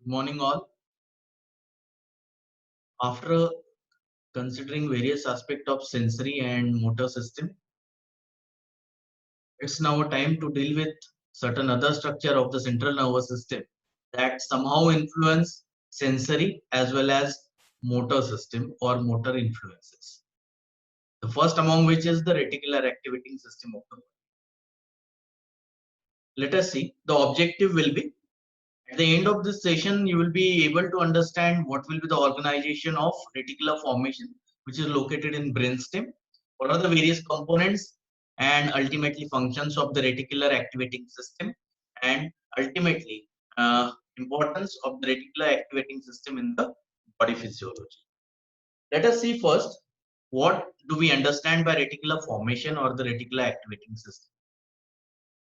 Morning all. After considering various aspects of sensory and motor system, it's now time to deal with certain other structure of the central nervous system that somehow influence sensory as well as motor system or motor influences. The first among which is the reticular activating system of the body. Let us see. The objective will be at the end of this session, you will be able to understand what will be the organization of reticular formation, which is located in brainstem. What are the various components and ultimately functions of the reticular activating system, and ultimately importance of the reticular activating system in the body physiology. Let us see first what do we understand by reticular formation or the reticular activating system.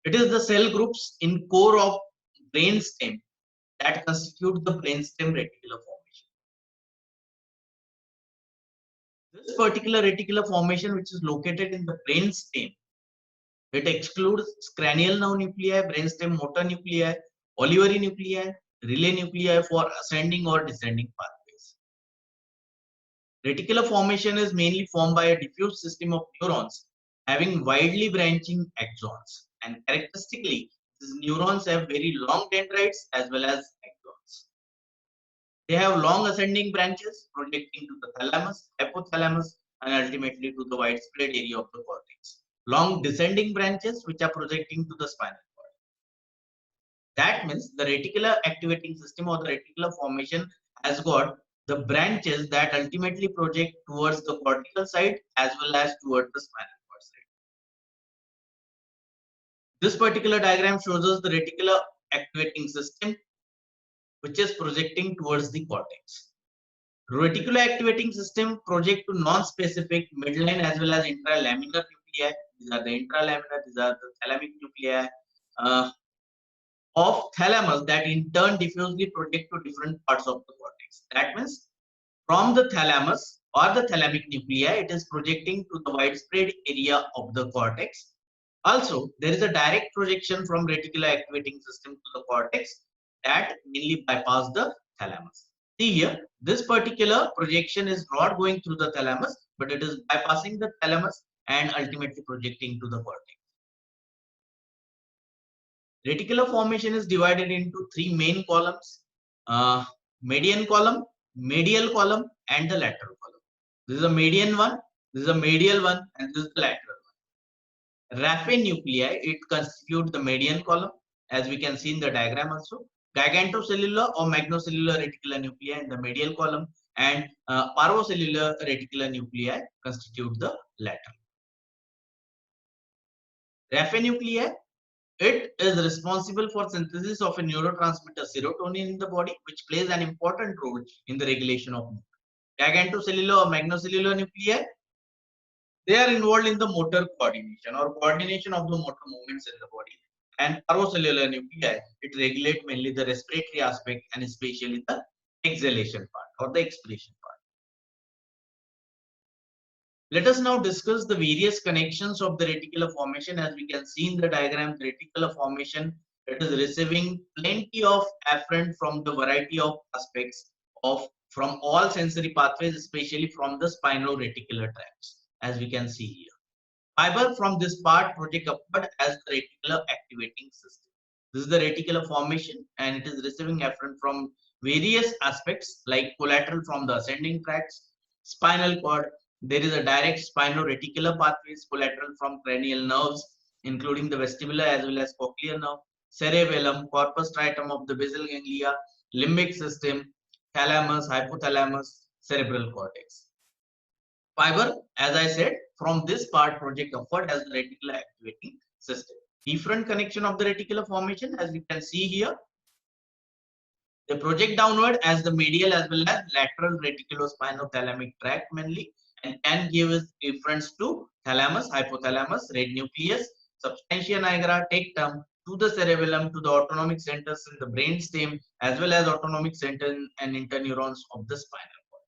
It is the cell groups in core of brainstem that constitute the brainstem reticular formation. This particular reticular formation, which is located in the brainstem, it excludes cranial nerve nuclei, brainstem motor nuclei, olivary nuclei, relay nuclei for ascending or descending pathways. Reticular formation is mainly formed by a diffuse system of neurons having widely branching axons, and characteristically, these neurons have very long dendrites as well as axons. They have long ascending branches projecting to the thalamus, hypothalamus, and ultimately to the widespread area of the cortex. Long descending branches which are projecting to the spinal cord. That means the reticular activating system or the reticular formation has got the branches that ultimately project towards the cortical side as well as towards the spinal cord side. This particular diagram shows us the reticular activating system which is projecting towards the cortex. Reticular activating system project to non-specific midline as well as intralaminar nuclei. These are the intralaminar, these are the thalamic nuclei of thalamus that in turn diffusely project to different parts of the cortex. That means from the thalamus or the thalamic nuclei, it is projecting to the widespread area of the cortex. Also, there is a direct projection from reticular activating system to the cortex that mainly bypass the thalamus. See here, this particular projection is not going through the thalamus, but it is bypassing the thalamus and ultimately projecting to the cortex. Reticular formation is divided into three main columns: median column, medial column, and the lateral column. This is a median one, this is a medial one, and this is the lateral one. Raphe nuclei, it constitutes the median column, as we can see in the diagram also. Gigantocellular or magnocellular reticular nuclei in the medial column, and parvocellular reticular nuclei constitute the lateral. Raphe nuclei, it is responsible for synthesis of a neurotransmitter serotonin in the body, which plays an important role in the regulation of mood. Gigantocellular or magnocellular nuclei, they are involved in the motor coordination or coordination of the motor movements in the body. And parvocellular nuclei, it regulates mainly the respiratory aspect and especially the exhalation part or the expiration part. Let us now discuss the various connections of the reticular formation. As we can see in the diagram, the reticular formation, it is receiving plenty of afferent from the variety of aspects of from all sensory pathways, especially from the spinal-reticular tracts, as we can see here. Fiber from this part project upward as the reticular activating system. This is the reticular formation, and it is receiving afferent from various aspects like collateral from the ascending tracts, spinal cord. There is a direct spino-reticular pathways, collateral from cranial nerves, including the vestibular as well as cochlear nerve, cerebellum, corpus tritum of the basal ganglia, limbic system, thalamus, hypothalamus, cerebral cortex. Fiber, as I said, from this part project upward as the reticular activating system. Different connection of the reticular formation, as we can see here. They project downward as the medial as well as lateral reticulospinothalamic tract mainly, and can give us reference to thalamus, hypothalamus, red nucleus, substantia nigra, tectum, to the cerebellum, to the autonomic centers in the brain stem, as well as autonomic center and interneurons of the spinal cord.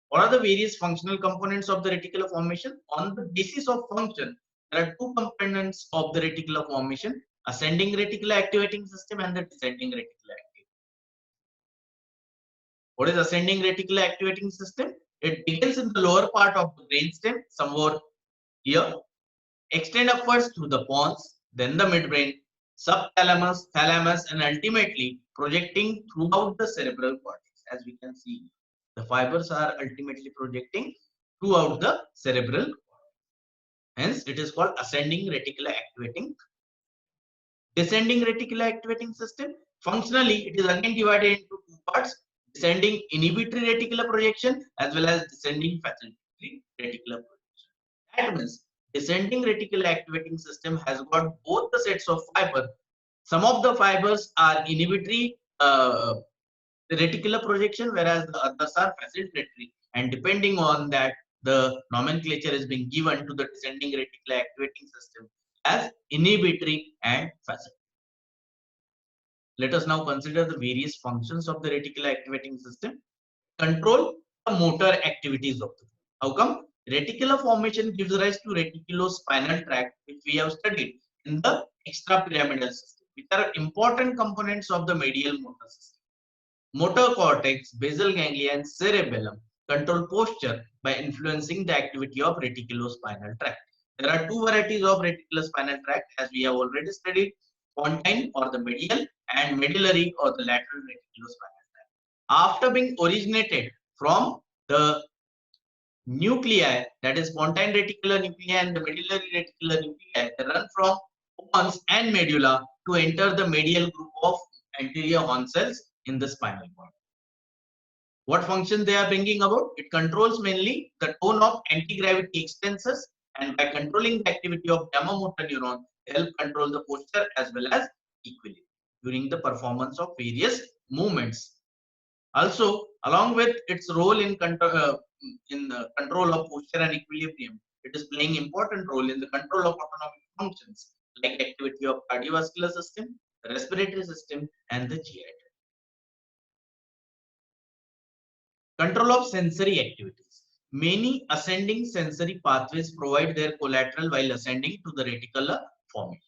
What are the various functional components of the reticular formation? On the basis of function, there are two components of the reticular formation. ascending reticular activating system and the descending reticular activating. What is ascending reticular activating system? It begins in the lower part of the brainstem, somewhere here, extend upwards through the pons, then the midbrain, subthalamus, thalamus, and ultimately projecting throughout the cerebral cortex. As we can see, the fibers are ultimately projecting throughout the cerebral cortex. Hence, it is called ascending reticular activating. Descending reticular activating system. Functionally, it is again divided into two parts: descending inhibitory reticular projection as well as descending facilitatory reticular projection. That means descending reticular activating system has got both the sets of fiber. Some of the fibers are inhibitory reticular projection, whereas the others are facilitatory. And depending on that, the nomenclature is being given to the descending reticular activating system as inhibitory and facilitatory. Let us now consider the various functions of the reticular activating system. Control the motor activities of the brain. How come? Reticular formation gives rise to reticulospinal tract, which we have studied in the extrapyramidal system, which are important components of the medial motor system. Motor cortex, basal ganglia, and cerebellum control posture by influencing the activity of reticulospinal tract. There are two varieties of reticulospinal tract, as we have already studied: pontine or the medial, and medullary or the lateral reticulospinal tract. After being originated from the nuclei, that is pontine reticular nuclei and the medullary reticular nuclei, they run from pons and medulla to enter the medial group of anterior horn cells in the spinal cord. What function they are bringing about? It controls mainly the tone of anti-gravity extensors, and by controlling the activity of gamma motor neuron, they help control the posture as well as equilibrium during the performance of various movements. Also, along with its role in control of posture and equilibrium, it is playing important role in the control of autonomic functions like activity of cardiovascular system, respiratory system, and the GI. Control of sensory activities. Many ascending sensory pathways provide their collateral while ascending to the reticular formation.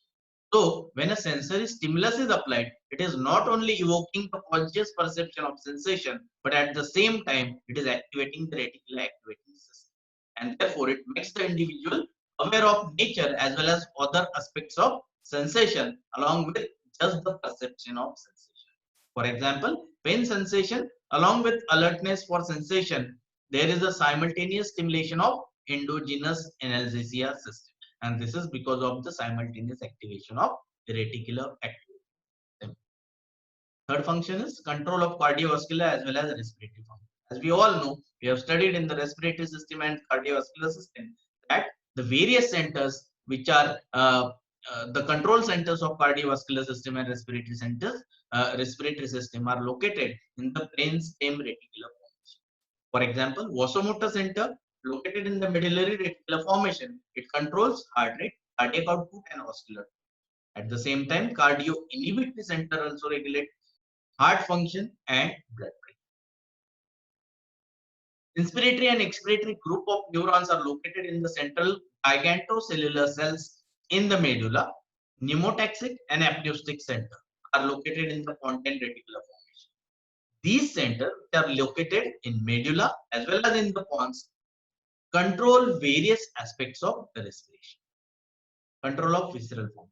So, when a sensory stimulus is applied, it is not only evoking the conscious perception of sensation, but at the same time, it is activating the reticular activating system. And therefore, it makes the individual aware of nature as well as other aspects of sensation, along with just the perception of sensation. For example, pain sensation, along with alertness for sensation, there is a simultaneous stimulation of endogenous analgesia system. And this is because of the simultaneous activation of the reticular activity. Third function is control of cardiovascular as well as respiratory function. As we all know, we have studied in the respiratory system and cardiovascular system that the various centers which are the control centers of cardiovascular system and respiratory system are located in the brainstem reticular formation. For example, vasomotor center located in the medullary reticular formation, it controls heart rate, cardiac output, and vascular. At the same time, cardio inhibitory center also regulates heart function and blood pressure. Inspiratory and expiratory group of neurons are located in the central gigantocellular cells in the medulla. Pneumotaxic and apneustic center are located in the pontine reticular formation. These centers are located in medulla as well as in the pons, control various aspects of the respiration. Control of visceral formation.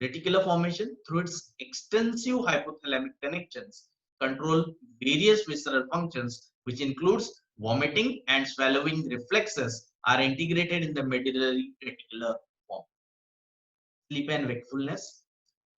Reticular formation, through its extensive hypothalamic connections, control various visceral functions, which includes vomiting and swallowing reflexes, are integrated in the medullary reticular form. Sleep and wakefulness.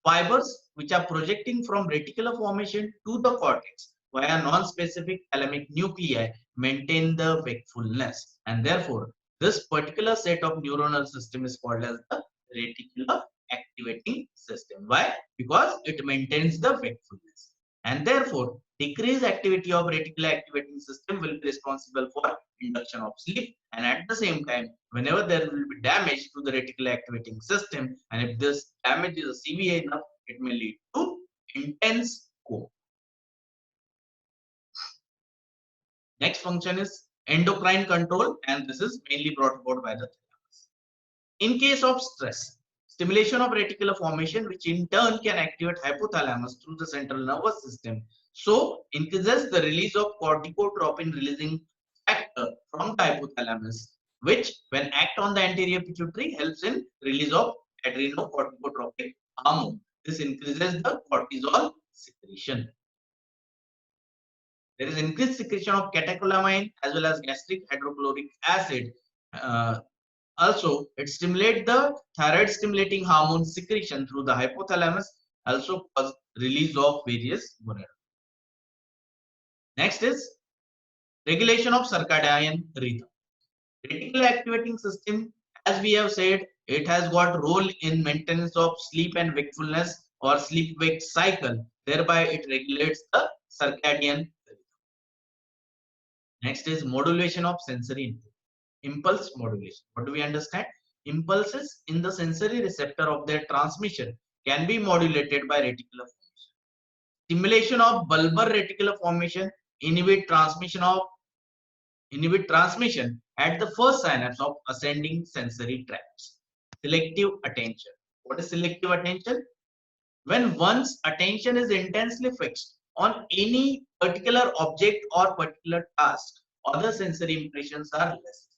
Fibers which are projecting from reticular formation to the cortex via non-specific thalamic nuclei maintain the wakefulness, and therefore this particular set of neuronal system is called as the reticular activating system. Why? Because it maintains the wakefulness, and therefore decreased activity of reticular activating system will be responsible for induction of sleep, and at the same time, whenever there will be damage to the reticular activating system, and if this damage is severe enough, it may lead to intense coma. Next function is endocrine control, and this is mainly brought about by the thalamus. In case of stress, Stimulation of reticular formation, which in turn can activate hypothalamus through the central nervous system. So increases the release of corticotropin releasing factor from the hypothalamus, which when act on the anterior pituitary helps in release of adrenocorticotropic hormone. This increases the cortisol secretion. There is increased secretion of catecholamine as well as gastric hydrochloric acid. Also, it stimulates the thyroid stimulating hormone secretion through the hypothalamus, also cause release of various hormones. Next is regulation of circadian rhythm. Reticular activating system, as we have said, it has got role in maintenance of sleep and wakefulness or sleep-wake cycle. Thereby, it regulates the circadian rhythm. Next is modulation of sensory input. Impulse modulation. What do we understand? Impulses in the sensory receptor of their transmission can be modulated by reticular formation. Stimulation of bulbar reticular formation inhibit transmission at the first synapse of ascending sensory tracts. Selective attention. What is selective attention? When one's attention is intensely fixed on any particular object or particular task, other sensory impressions are less.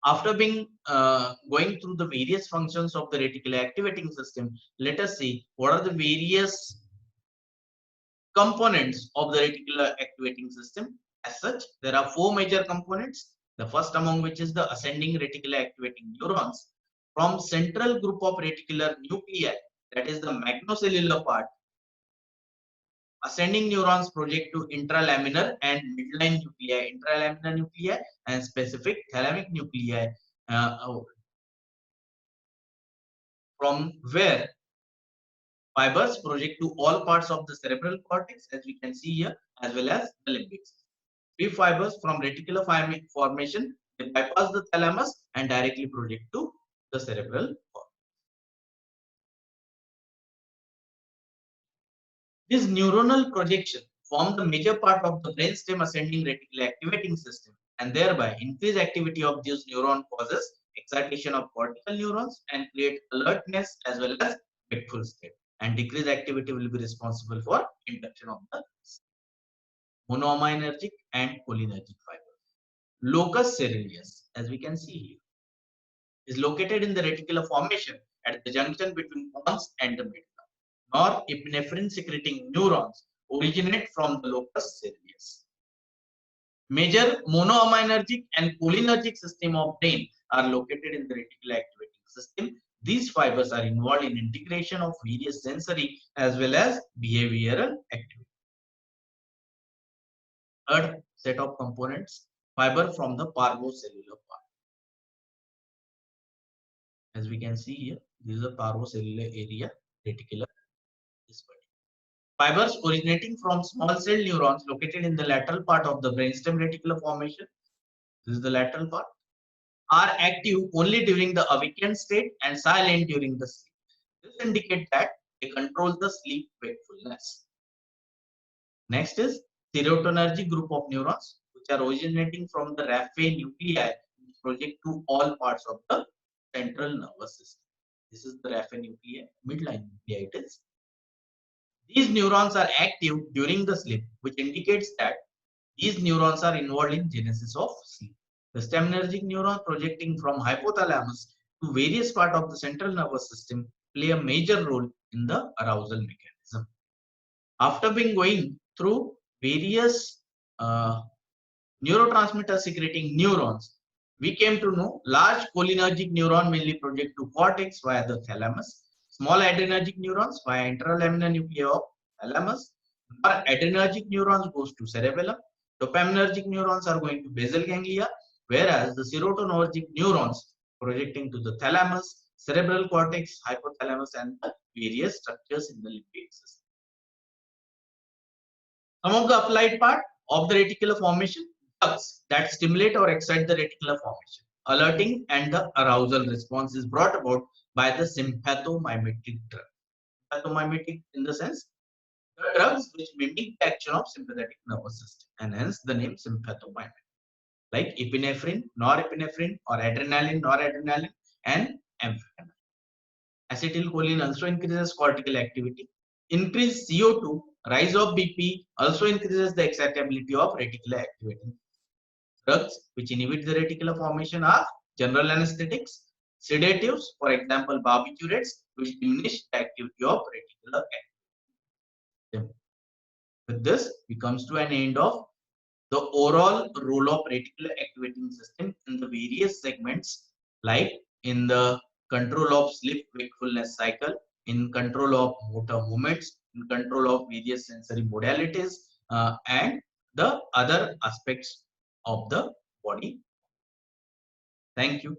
After being going through the various functions of the reticular activating system, let us see what are the various components of the reticular activating system. As such, there are four major components. The first among which is the ascending reticular activating neurons from central group of reticular nuclei, that is the magnocellular part. Ascending neurons project to intralaminar and midline nuclei, intralaminar nuclei and specific thalamic nuclei, from where fibers project to all parts of the cerebral cortex, as we can see here, as well as the limbic system. Three fibers from reticular formation, they bypass the thalamus and directly project to the cerebral cortex. This neuronal projection form the major part of the brainstem ascending reticular activating system, and thereby increased activity of these neuron causes excitation of cortical neurons and create alertness as well as wakeful state. And decreased activity will be responsible for induction of the monoaminergic and cholinergic fibers. Locus coeruleus, as we can see here, is located in the reticular formation at the junction between pons and the medulla. Norepinephrine secreting neurons originate from the locus coeruleus. Major monoaminergic and cholinergic system of brain are located in the reticular activating system. These fibers are involved in integration of various sensory as well as behavioral activity. Third set of components, fiber from the parvocellular part. As we can see here, this is the parvocellular area, reticular. Fibers originating from small cell neurons located in the lateral part of the brainstem reticular formation. This is the lateral part. Are active only during the awakened state and silent during the sleep. This indicates that they control the sleep wakefulness. Next is serotonergic group of neurons, which are originating from the raphe nuclei, which project to all parts of the central nervous system. This is the raphe nuclei, midline nuclei it is. These neurons are active during the sleep, which indicates that these neurons are involved in genesis of sleep. The stemnergic neuron projecting from hypothalamus to various parts of the central nervous system play a major role in the arousal mechanism. After being going through various neurotransmitter secreting neurons, we came to know large cholinergic neuron mainly project to cortex via the thalamus, small adrenergic neurons via intralaminar nuclei of thalamus, or adrenergic neurons goes to cerebellum, dopaminergic neurons are going to basal ganglia, whereas the serotonergic neurons projecting to the thalamus, cerebral cortex, hypothalamus, and the various structures in the limbic system. Some of the applied part of the reticular formation, drugs that stimulate or excite the reticular formation, alerting and the arousal response is brought about by the sympathomimetic drug. Sympathomimetic in the sense, the drugs which mimic the action of sympathetic nervous system, and hence the name sympathomimetic. like epinephrine, norepinephrine, or adrenaline, noradrenaline, and amphetamine. Acetylcholine also increases cortical activity. Increased CO2, rise of BP also increases the excitability of reticular activating. Drugs which inhibit the reticular formation are general anesthetics, sedatives, for example, barbiturates, which diminish the activity of reticular activity. With this, we comes to an end of the overall role of reticular activating system in the various segments, like in the control of sleep wakefulness cycle, in control of motor movements, in control of various sensory modalities, and the other aspects of the body. Thank you.